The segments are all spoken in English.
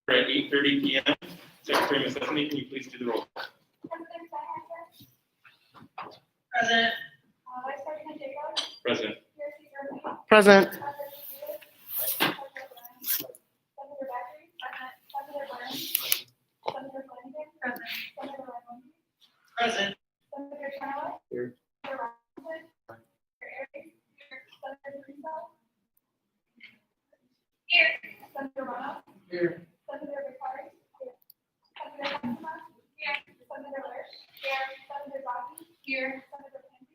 At 8:30 p.m. Secretary Ms. Stephanie, can you please do the roll? Present. Vice President Jacobs. Present. Present. Senator Beckery. Senator Burns. Senator Flanagan. Present. Senator Raimondi. Present. Senator Chenoweth. Here. Senator Robinson. Senator Ayers. Senator Greenbelt. Here. Senator Rono. Here. Senator Vicari. Here. Senator Maxima. Here. Senator Lurch. Here. Senator Zaki. Here. Senator Kennedy.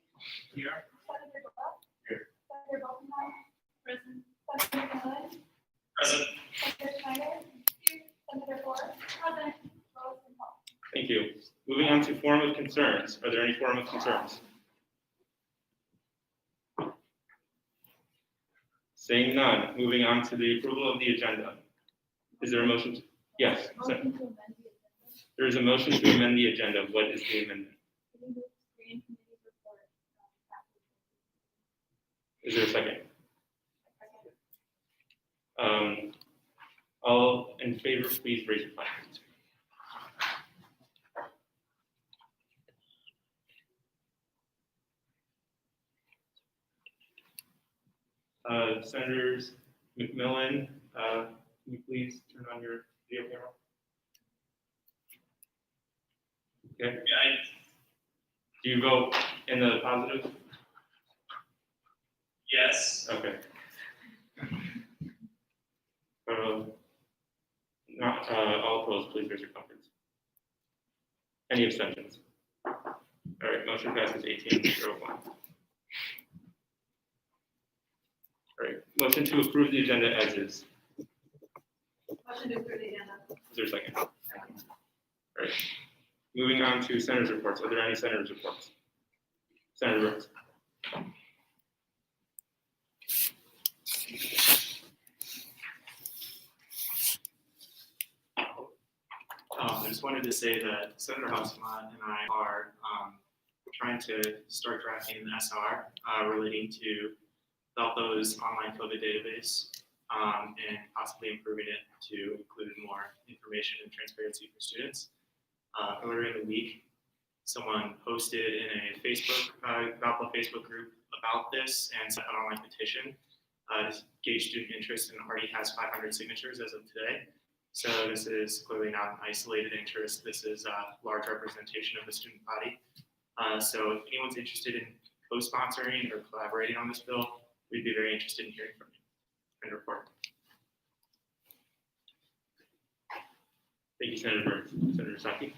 Here. Senator Doyle. Here. Senator Boltenheim. Present. Senator Millen. Present. Senator Schneider. Here. Senator Ford. Present. Rose and Paul. Thank you. Moving on to forum of concerns. Are there any forum of concerns? Seeing none, moving on to the approval of the agenda. Is there a motion? Yes. Motion to amend the agenda. There is a motion to amend the agenda. What is the amendment? Committee group, screening committee's report. Is there a second? All in favor, please raise your hand. Senators McMillan, can you please turn on your video camera? Okay. Do you vote in the positive? Yes. Okay. Not, all opposed, please raise your conference. Any abstentions? All right, motion passes 18-01. All right, motion to approve the agenda as is. Motion to approve the agenda. Is there a second? All right, moving on to senators' reports. Are there any senators' reports? Senator Brooks. I just wanted to say that Senator Hausman and I are trying to start drafting an SR relating to Valpo's online COVID database and possibly improving it to include more information and transparency for students. Earlier in the week, someone posted in a Valpo Facebook group about this and sent an online petition to gauge student interest and already has 500 signatures as of today. So this is clearly not an isolated interest. This is a large representation of the student body. So if anyone's interested in co-sponsoring or collaborating on this bill, we'd be very interested in hearing from you and report. Thank you, Senator Burns. Senator Saki.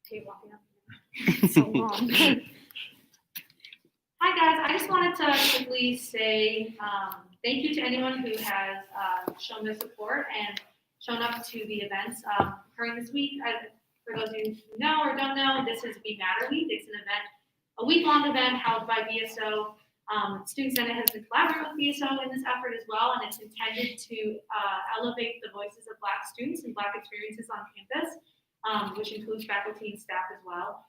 Okay, walking up. So long. Hi guys, I just wanted to quickly say thank you to anyone who has shown their support and shown up to the events occurring this week. For those of you who know or don't know, this is Be Matter Week. It's an event, a week-long event held by BSO. Student Senate has been collaborating with BSO in this effort as well, and it's intended to elevate the voices of Black students and Black experiences on campus, which includes faculty and staff as well.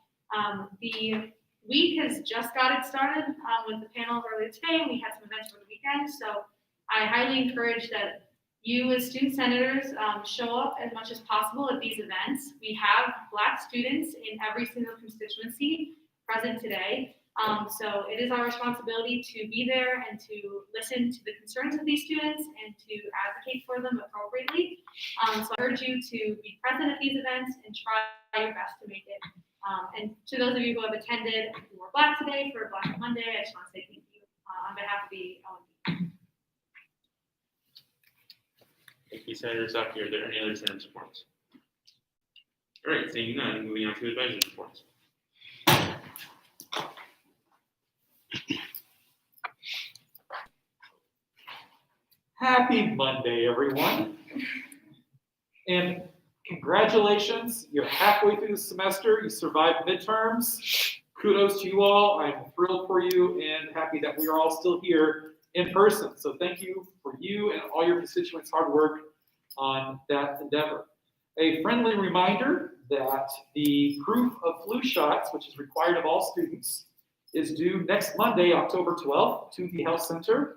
The week has just got it started with the panel earlier today, and we had some events over the weekend. So I highly encourage that you as student senators show up as much as possible at these events. We have Black students in every single constituency present today. So it is our responsibility to be there and to listen to the concerns of these students and to advocate for them appropriately. So I urge you to be present at these events and try your best to make it. And to those of you who have attended, who were Black today for Black Monday, I just want to say thank you on behalf of the OMB. Thank you, Senator Saki. Are there any other senator reports? All right, seeing none, moving on to advisory reports. Happy Monday, everyone. And congratulations, you're halfway through the semester, you survived midterms. Kudos to you all. I'm thrilled for you and happy that we are all still here in person. So thank you for you and all your constituents' hard work on that endeavor. A friendly reminder that the proof of flu shots, which is required of all students, is due next Monday, October 12th, to the health center.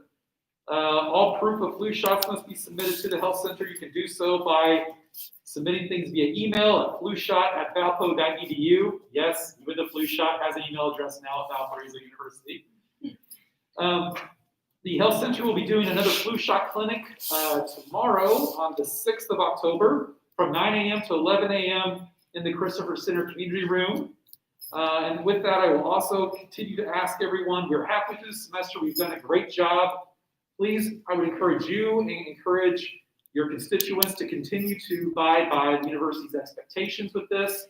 All proof of flu shots must be submitted to the health center. You can do so by submitting things via email at flushot@valpo.edu. Yes, even the flu shot has an email address now at Valparaiso University. The health center will be doing another flu shot clinic tomorrow on the 6th of October from 9 a.m. to 11 a.m. in the Christopher Center Community Room. And with that, I will also continue to ask everyone, we're halfway through the semester, we've done a great job. Please, I would encourage you and encourage your constituents to continue to abide by the university's expectations with this.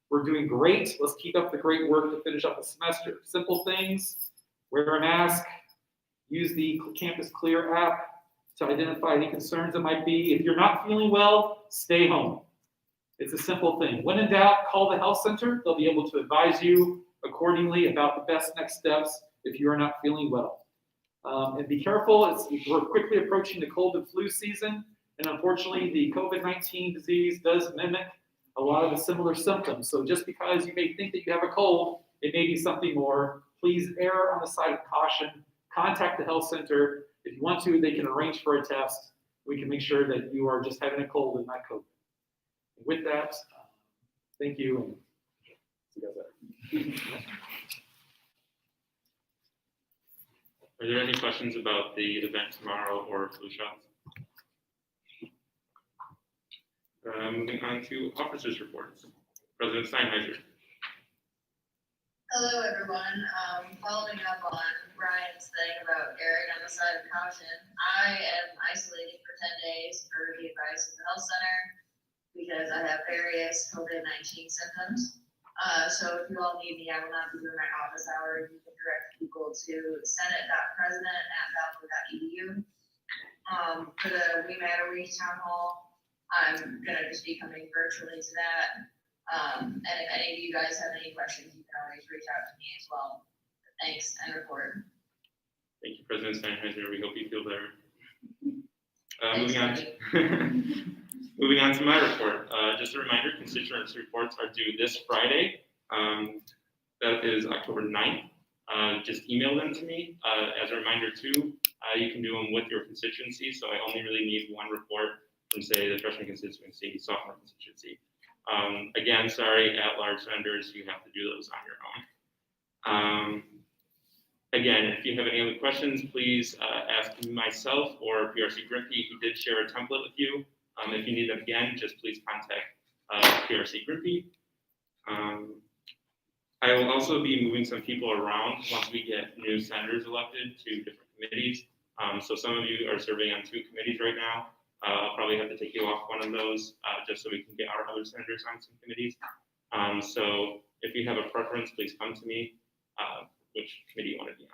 We're doing great. Let's keep up the great work to finish up the semester. Simple things, wear a mask, use the Campus Clear app to identify any concerns that might be. If you're not feeling well, stay home. It's a simple thing. When in doubt, call the health center. They'll be able to advise you accordingly about the best next steps if you are not feeling well. And be careful, we're quickly approaching the cold and flu season, and unfortunately the COVID-19 disease does mimic a lot of the similar symptoms. So just because you may think that you have a cold, it may be something more. Please err on the side of caution. Contact the health center. If you want to, they can arrange for a test. We can make sure that you are just having a cold and not COVID. And with that, thank you, and see you guys later. Are there any questions about the event tomorrow or flu shots? Moving on to officers' reports. President Steinheiser. Hello, everyone. Following up on Brian's thing about erring on the side of caution, I am isolating for 10 days per the advice of the health center because I have various COVID-19 symptoms. So if you all need me, I will not be doing my office hours. You can direct people to senate.president@valco.edu. For the We Matter Week Town Hall, I'm gonna just be coming virtually to that. And if any of you guys have any questions, you can always reach out to me as well. Thanks and report. Thank you, President Steinheiser. We hope you feel better. Thanks, Moving on to my report. Just a reminder, constituents reports are due this Friday. That is October 9th. Just email them to me. As a reminder too, you can do them with your constituency. So I only really need one report from, say, the freshman constituency, sophomore constituency. Again, sorry, at-large senators, you have to do those on your own. Again, if you have any other questions, please ask myself or PRC Grimpy. He did share a template with you. If you need them again, just please contact PRC Grimpy. I will also be moving some people around once we get new senators elected to different committees. So some of you are serving on 2 committees right now. I'll probably have to take you off one of those just so we can get our other senators on some committees. So if you have a preference, please come to me, which committee you want to be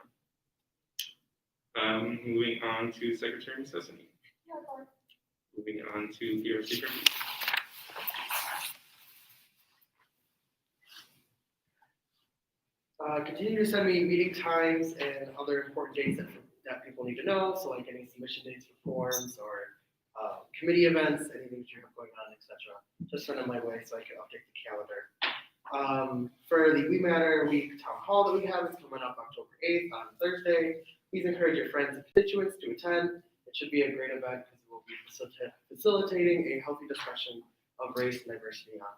on. Moving on to Secretary Necessity. Moving on to PRC Grimpy. Continue to send me meeting times and other important dates that people need to know. So like any submission dates for forms or committee events, anything that you have going on, etc. Just send them my way so I can update the calendar. For the We Matter Week Town Hall that we have is coming up October 8th on Thursday. Please encourage your friends and constituents to attend. It should be a great event because we'll be facilitating a healthy discussion of race and diversity on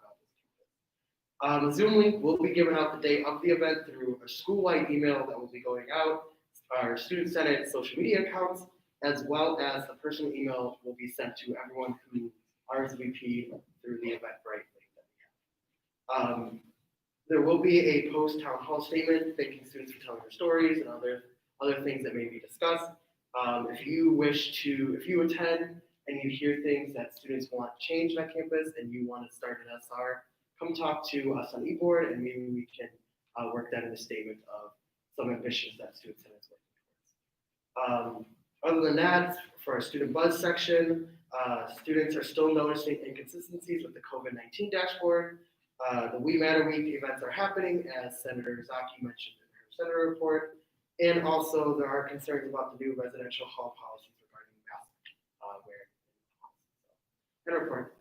campus. Zoom link will be given out the day of the event through a school-wide email that will be going out, our Student Senate social media accounts, as well as a personal email will be sent to everyone who RSVP through the Eventbrite link that we have. There will be a post-town hall statement thanking students for telling their stories and other things that may be discussed. If you attend and you hear things that students want changed on campus and you want to start an SR, come talk to us on eBoard and maybe we can work that in a statement of some ambitions that Student Senate is working towards. Other than that, for our student buzz section, students are still noticing inconsistencies with the COVID-19 dashboard. The We Matter Week events are happening, as Senator Zaki mentioned in her Senator report, and also there are concerns about the new residential hall policies regarding mask wearing in the halls. And report.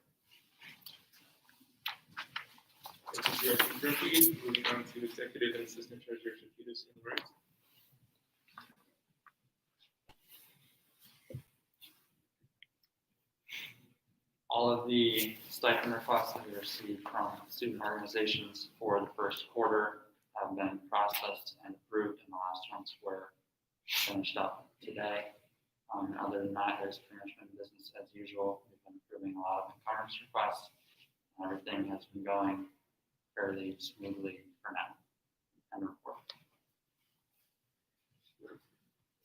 Thank you, PRC Grimpy. Moving on to Executive and Assistant Treasurer Shakitas and Rights. All of the stipend requests that we received from student organizations for the first quarter have been processed and approved, and the last ones were finished up today. Other than that, there's pretty much been business as usual. We've been approving a lot of encumbrance requests, and everything has been going fairly smoothly for now. And report.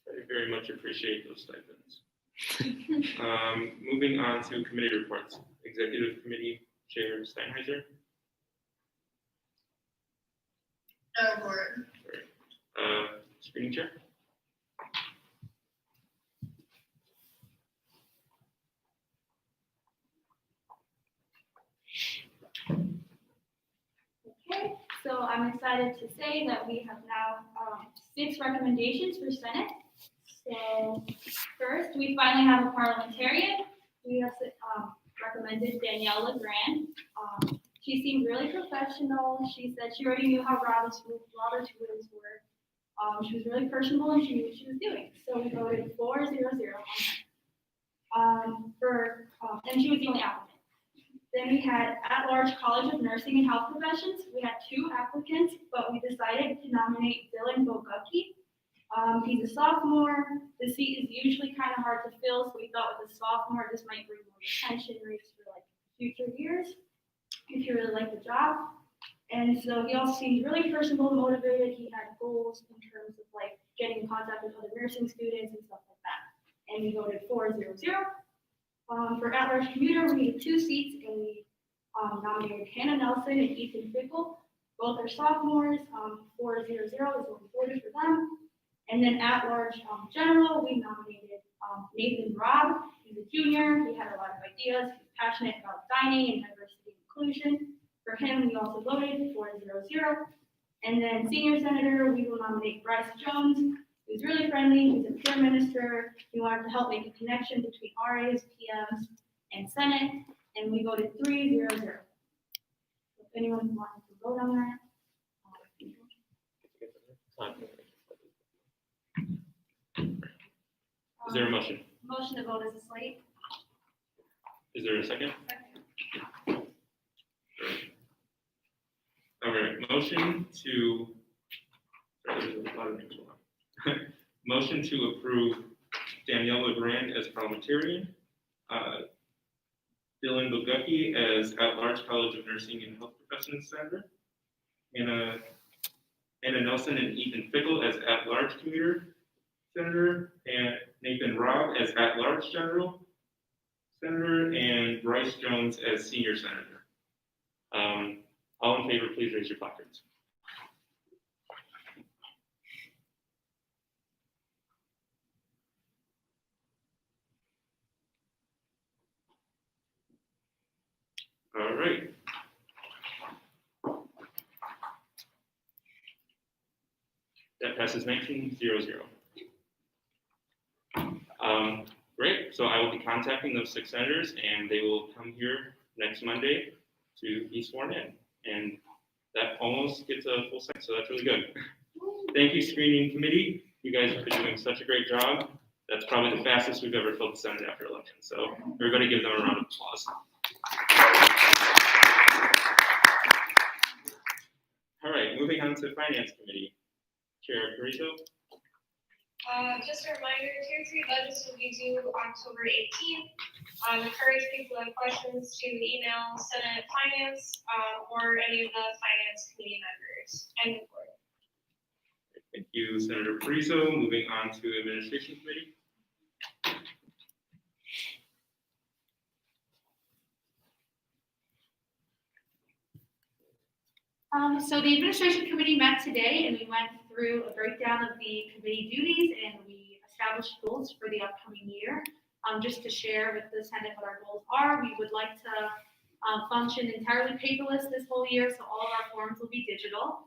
I very much appreciate those stipends. Moving on to committee reports. Executive Committee Chair Steinheiser. No report. Screening Chair. Okay, so I'm excited to say that we have now 6 recommendations for Senate. So first, we finally have a parliamentarian. We have recommended Danielle LeGrand. She seemed really professional. She said she already knew how Robert's rules were. She was really personable and she knew what she was doing. So we voted 4-0-0 on her. And she was the only applicant. Then we had at-large College of Nursing and Health Professions. We had 2 applicants, but we decided to nominate Dylan Bogucki. He's a sophomore. The seat is usually kind of hard to fill, so we thought with a sophomore, this might bring more attention rates for like future years if you really like the job. And so he also seems really personable, motivated. He had goals in terms of like getting in contact with other nursing students and stuff like that. And we voted 4-0-0. For at-large commuter, we had 2 seats, and we nominated Hannah Nelson and Ethan Fickle. Both are sophomores. 4-0-0 is what we voted for them. And then at-large general, we nominated Nathan Robb. He's a junior. He had a lot of ideas. He's passionate about dining and diversity and inclusion. For him, we also voted 4-0-0. And then senior senator, we will nominate Bryce Jones. He's really friendly. He's a peer minister. He wanted to help make a connection between RAs, PMs, and Senate. And we voted 3-0-0. If anyone wants to vote on that. Is there a motion? Motion to vote as a slate. Is there a second? All right, motion to, sorry, there's a lot of names going on. Motion to approve Danielle LeGrand as parliamentarian, Dylan Bogucki as at-large College of Nursing and Health Professions senator, Anna Nelson and Ethan Fickle as at-large commuter senator, and Nathan Robb as at-large general senator, and Bryce Jones as senior senator. All in favor, please raise your placards. All right. That passes 19-0-0. Great, so I will be contacting those 6 senators, and they will come here next Monday to be sworn in. And that almost gets a full second, so that's really good. Thank you, screening committee. You guys have been doing such a great job. That's probably the fastest we've ever filled the Senate after election. So everybody give them a round of applause. All right, moving on to Finance Committee. Chair Carrizo. Just a reminder, Tier 3 budgets will be due October 18th. Encourage people who have questions to email Senate Finance or any of the Finance Committee members. And the board. Thank you, Senator Carrizo. Moving on to Administration Committee. So the administration committee met today, and we went through a breakdown of the committee duties, and we established goals for the upcoming year. Just to share with the Senate what our goals are, we would like to function entirely paperless this whole year, so all of our forms will be digital.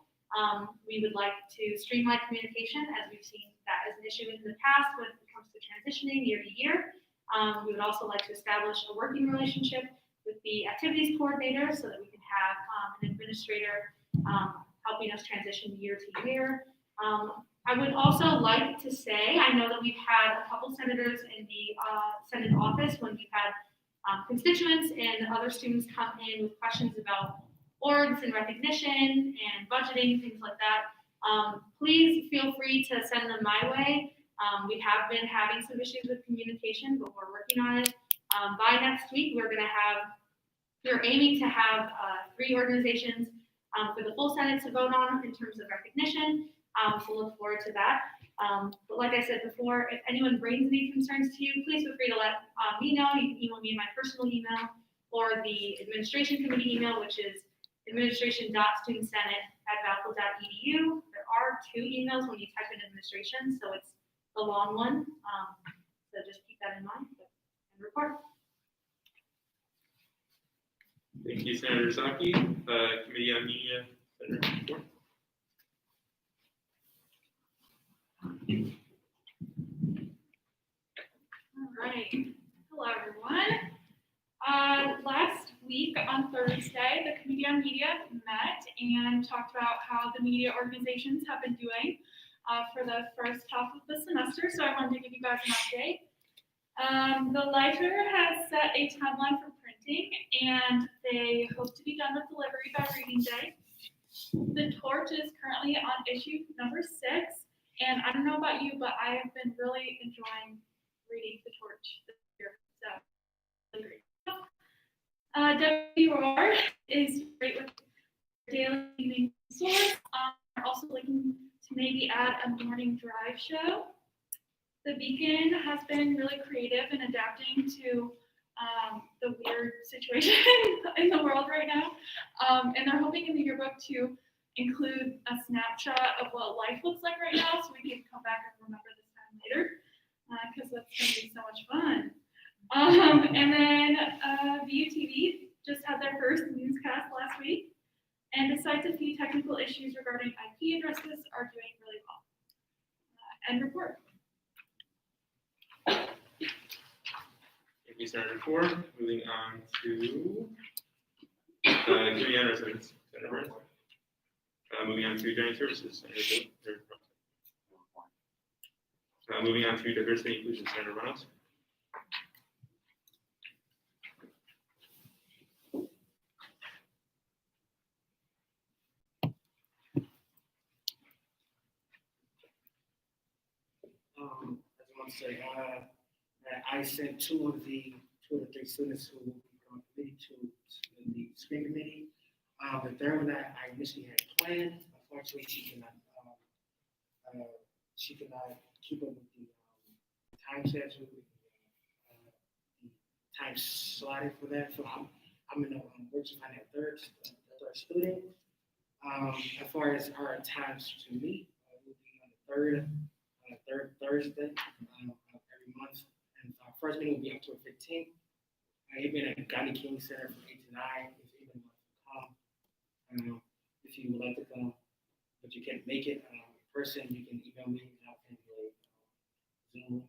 We would like to streamline communication, as we've seen that as an issue in the past when it comes to transitioning year to year. We would also like to establish a working relationship with the activities coordinator so that we can have an administrator helping us transition year to year. I would also like to say, I know that we've had a couple senators in the Senate office when we've had constituents and other students come in with questions about orgs and recognition and budgeting, things like that. Please feel free to send them my way. We have been having some issues with communication, but we're working on it. By next week, we're aiming to have 3 organizations for the full Senate to vote on in terms of recognition. So look forward to that. But like I said before, if anyone brings any concerns to you, please feel free to let me know. You can email me my personal email or the administration committee email, which is administration.studentsenate@valpo.edu. There are 2 emails when you type in administration, so it's the long one. So just keep that in mind and report. Thank you, Senator Zaki. Committee on Media, Senator Moore. All right. Hello, everyone. Last week on Thursday, the Committee on Media met and talked about how the media organizations have been doing for the first half of the semester. So I wanted to give you guys an update. The library has set a timeline for printing, and they hope to be done with delivery by reading day. The Torch is currently on issue number 6, and I don't know about you, but I have been really enjoying reading The Torch this year. So, great. WR is great with daily evening source. We're also looking to maybe add a morning drive show. The Beacon has been really creative in adapting to the weird situation in the world right now. And they're hoping in the yearbook to include a snapshot of what life looks like right now so we can come back and remember this time later, because that's going to be so much fun. And then VUTV just had their first newscast last week, and besides a few technical issues regarding IP addresses, are doing really well. End report. Thank you, Senator Ford. Moving on to committee on residents, Senator Burns. Moving on to General Services, Senator Bill. Moving on to diversity and inclusion, Senator Reynolds. I just want to say that I sent two of the three students who will be on committee to the screen committee. The third one that I initially had planned, unfortunately, she cannot keep up with the time schedule, the time slotted for that. So I'm in the works to find that third student. As far as our times to meet, we'll be on the third Thursday of every month, and our first meeting will be October 15th. It'll be at Ghani King Center from 8 to 9. If anyone wants to come, if you would like to come, but you can't make it in person, you can email me and I'll send you a Zoom.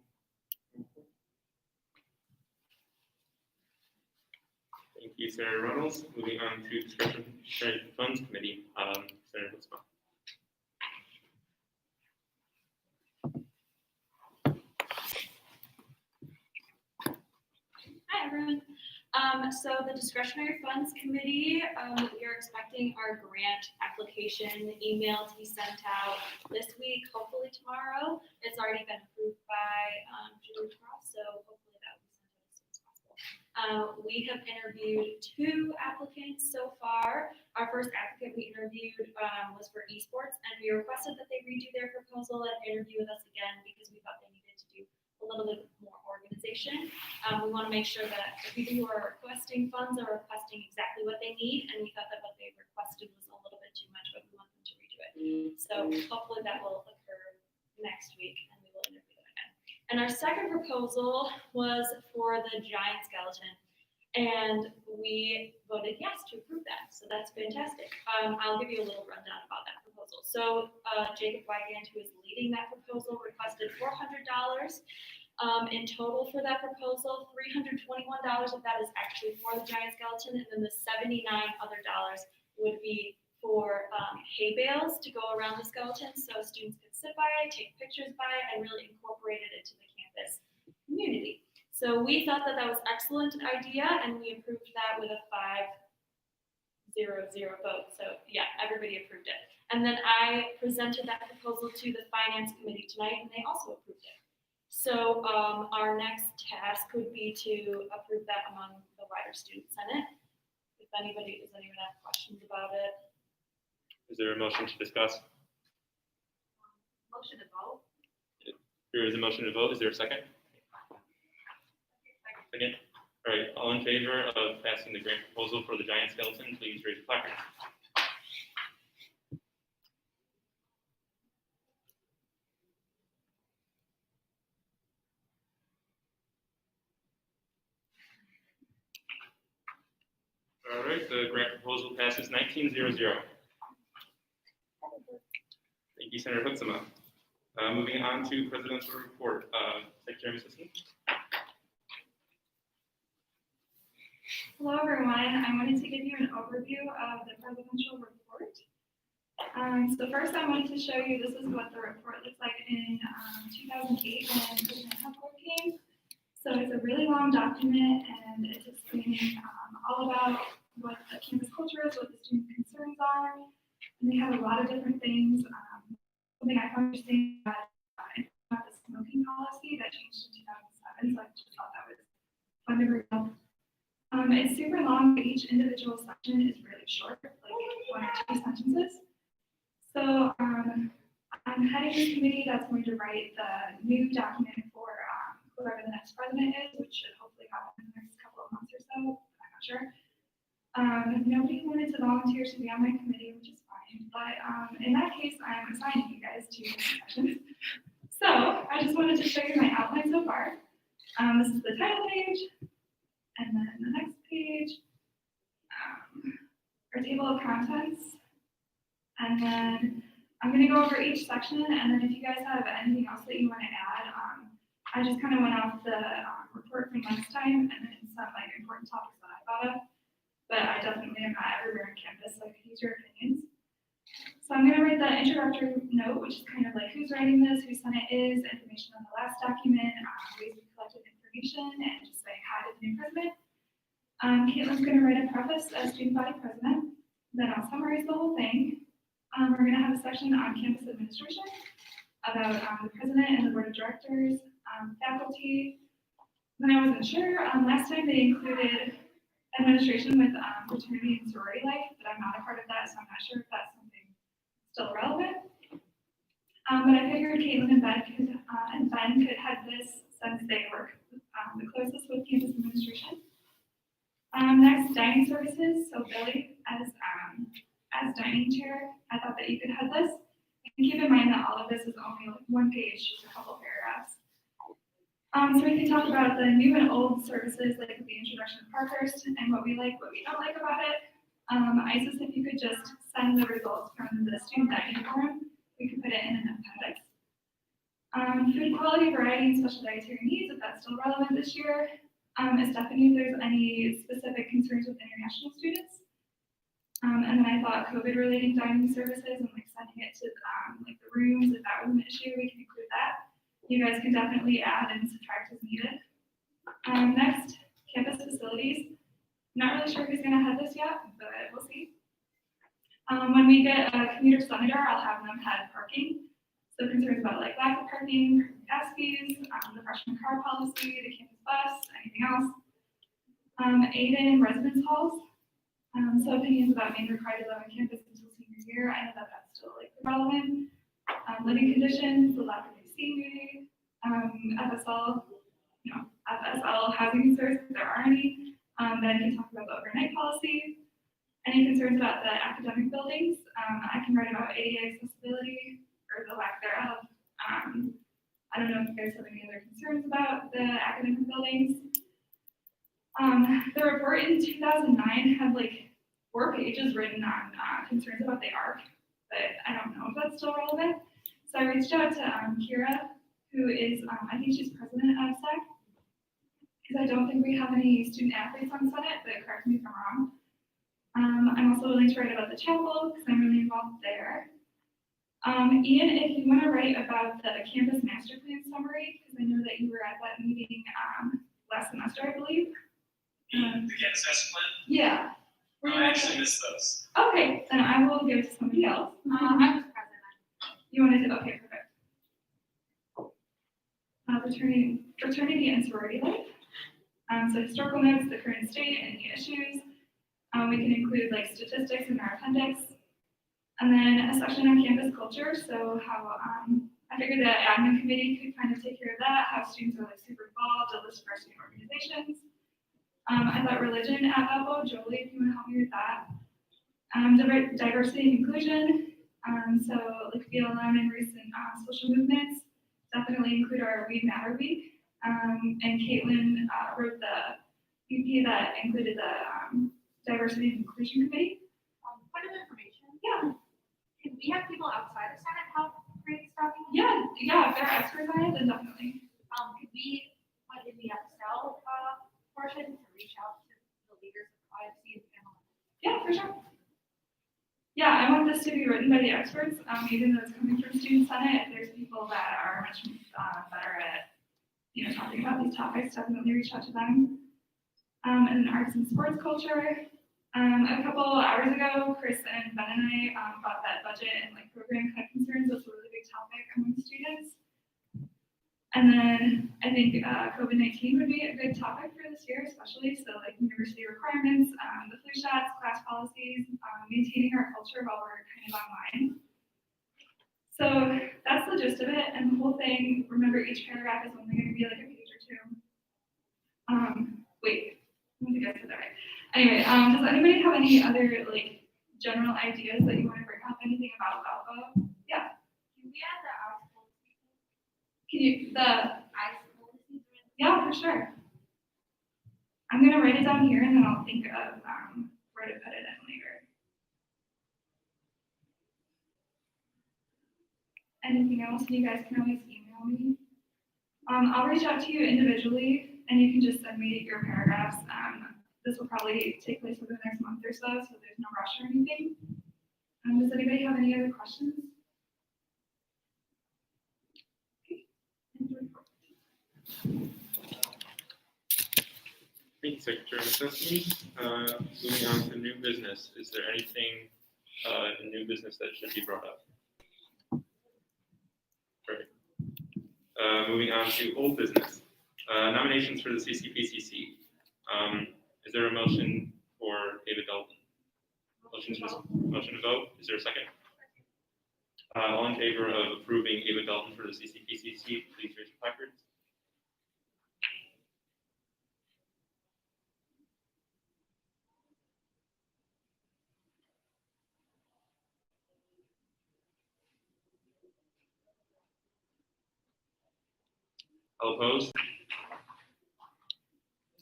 Thank you, Senator Reynolds. Moving on to discretionary funds committee, Senator Hutzman. Hi, everyone. So the discretionary funds committee, we are expecting our grant application email to be sent out this week, hopefully tomorrow. It's already been approved by Julie Cross, so hopefully that will be sent out as soon as possible. We have interviewed 2 applicants so far. Our first applicant we interviewed was for esports, and we requested that they redo their proposal and interview with us again because we thought they needed to do a little bit more organization. We want to make sure that the people who are requesting funds are requesting exactly what they need, and we thought that what they requested was a little bit too much, but we want them to redo it. So hopefully that will occur next week, and we will interview them again. And our second proposal was for the giant skeleton, and we voted yes to approve that. So that's fantastic. I'll give you a little rundown about that proposal. So Jacob Wygand, who is leading that proposal, requested $400 in total for that proposal. $321 of that is actually for the giant skeleton, and then the $79 other would be for hay bales to go around the skeleton so students could sit by it, take pictures by it, and really incorporate it into the campus community. So we thought that that was an excellent idea, and we approved that with a 5-0-0 vote. So yeah, everybody approved it. And then I presented that proposal to the finance committee tonight, and they also approved it. So our next task would be to approve that among the wider student senate. Does anyone have questions about it? Is there a motion to discuss? Motion to vote. There is a motion to vote. Is there a second? Second. All right. All in favor of passing the grant proposal for the giant skeleton, please raise your placard. All right, the grant proposal passes 19-0-0. Thank you, Senator Hutzema. Moving on to presidential report, Secretary Mississippi. Hello, everyone. I wanted to give you an overview of the presidential report. So first, I wanted to show you this is what the report looks like in 2008 when President Hubbard came. So it's a really long document, and it's explaining all about what the campus culture is, what the student concerns are, and they have a lot of different things. Something I found interesting about the smoking policy that changed in 2007, so I just thought that was fun to bring up. It's super long, but each individual section is really short, like 1 or 2 sentences. So, I'm heading this committee that's going to write the new document for, whoever the next president is, which should hopefully happen in the next couple of months or so, I'm not sure. Nobody wanted to volunteer to be on my committee, which is fine, but, in that case, I'm assigning you guys to sessions. So, I just wanted to show you my outline so far. This is the title page, and then the next page, our table of contents, and then I'm gonna go over each section, and then if you guys have anything else that you wanna add, I just kind of went off the report from last time, and then some like important topics that I thought of, but I definitely am not everywhere on campus, so I could use your opinions. So I'm gonna write the introductory note, which is kind of like who's writing this, whose son it is, information on the last document, ways we collected information, and just saying hi to the new president. Caitlin's gonna write a preface as student body president, then I'll summarize the whole thing. We're gonna have a section on campus administration about the president and the board of directors, faculty. Then I wasn't sure, last time they included administration with fraternity and sorority life, but I'm not a part of that, so I'm not sure if that's something still relevant. But I figured Caitlin and Ben could head this since they work the closest with campus administration. Next, dining services. So Billy, as dining chair, I thought that you could head this. And keep in mind that all of this is only like 1 page, just a couple paragraphs. So we can talk about the new and old services, like the introduction of Parkhurst and what we like, what we don't like about it. Isis, if you could just send the results from the student dining forum, we could put it in an appendix. Food quality, variety, and special dietary needs, if that's still relevant this year. Stephanie, if there's any specific concerns with international students. And then I thought COVID-related dining services and like sending it to like the rooms, if that was an issue, we can include that. You guys can definitely add and subtract as needed. Next, campus facilities. Not really sure who's gonna head this yet, but we'll see. When we get a commuter senator, I'll have them head parking. So concerns about like lack of parking, gas fees, the freshman car policy, the campus bus, anything else. Aid-in residence halls. So opinions about being required to live on campus until senior year. I know that that's still like relevant. Living conditions, the lack of AC unity, FSL, FSL housing concerns, if there are any. Then can talk about the overnight policy. Any concerns about the academic buildings? I can write about ADA accessibility or the lack thereof. I don't know if you guys have any other concerns about the academic buildings. The report in 2009 had like 4 pages written on concerns about the ARC, but I don't know if that's still relevant. So I reached out to Kira, who is, I think she's president of SEC, because I don't think we have any student athletes on Senate, but correct me if I'm wrong. I'm also willing to write about the chapel, because I'm really involved there. Ian, if you want to write about the campus master plan summary, because I know that you were at that meeting last semester, I believe. The campus master plan? Yeah. I actually missed those. Okay, then I will give it to somebody else. I was present. You wanted to, okay, perfect. Fraternity and sorority life. So historical notes, the current state, and any issues. We can include like statistics in our appendix. And then a section on campus culture. So how, I figured the admin committee could kind of take care of that, how students are like super involved, a list of our student organizations. I thought religion at level, Jolie, if you want to help me with that. Diversity and inclusion. So like BLM and recent social movements, definitely include our We Matter Week. And Caitlin wrote the EP that included the Diversity and Inclusion Committee. Point of information. Yeah. Can we have people outside of Senate help create this document? Yeah, if they're experts on it, then definitely. Could we, like in the Excel portion, to reach out to the leaders of IFC and panel? Yeah, for sure. Yeah, I want this to be written by the experts, even though it's coming from Student Senate. If there's people that are much better at, talking about these topics, definitely reach out to them. And then arts and sports culture. A couple hours ago, Chris and Ben and I thought that budget and like program cut concerns was a really big topic among students. And then I think COVID-19 would be a good topic for this year, especially so like university requirements, the flu shots, class policies, maintaining our culture while we're kind of online. So that's the gist of it, and the whole thing, remember each paragraph is only gonna be like a page or two. Wait, I think I said that right. Anyway, does anybody have any other like general ideas that you wanna bring up, anything about Valpo? Yeah, Can we add the ice policy? can you, the, Ice policy? yeah, for sure. I'm gonna write it down here and then I'll think of, where to put it in later. Anything else, you guys can always email me. I'll reach out to you individually and you can just send me your paragraphs. This will probably take place within the next month or so, so there's no rush or anything. Does anybody have any other questions? Okay. Thank you, Secretary McCluskey. Moving on to new business, is there anything in new business that should be brought up? Great. Moving on to old business, nominations for the CCPCC. Is there a motion for David Dalton? Motion to vote, is there a second? All in favor of approving David Dalton for the CCPCC, please raise your placards. All opposed?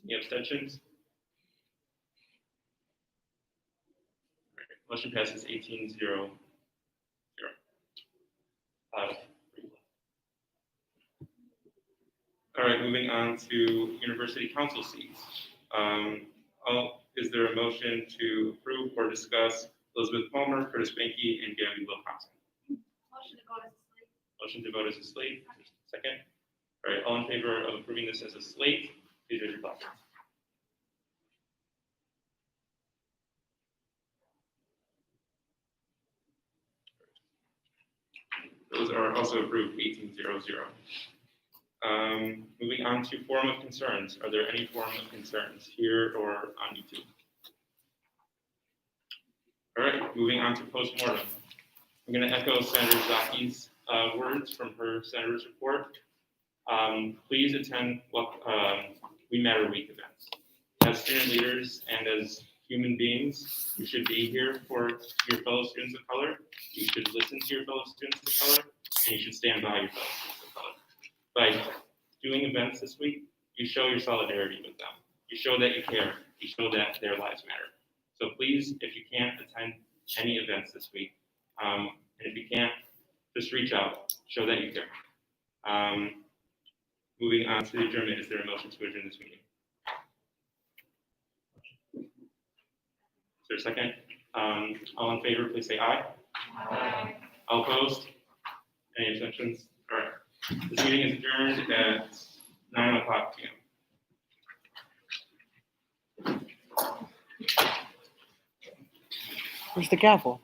Any abstentions? Motion passes 18-0. All right, moving on to university council seats. Is there a motion to approve or discuss Elizabeth Palmer, Curtis Benke, and Gabby Wilcoxon? Motion to go as a slate. Motion to vote as a slate. Second. All right, all in favor of approving this as a slate, please raise your placards. Those are also approved 18-0-0. Moving on to forum of concerns. Are there any forum of concerns here or on YouTube? All right, moving on to postmortem. I'm going to echo Senator Zaki's words from her senator's report. Please attend We Matter Week events. As student leaders and as human beings, you should be here for your fellow students of color. You should listen to your fellow students of color, and you should stand by your fellow students of color. By doing events this week, you show your solidarity with them. You show that you care. You show that their lives matter. So please, if you can't attend any events this week, and if you can't, just reach out. Show that you care. Moving on to the adjournment, is there a motion to adjourn this meeting? Is there a second? All in favor, please say aye. Aye. All opposed? Any abstentions? All right. This meeting is adjourned at 9:00 p.m. Where's the gavel?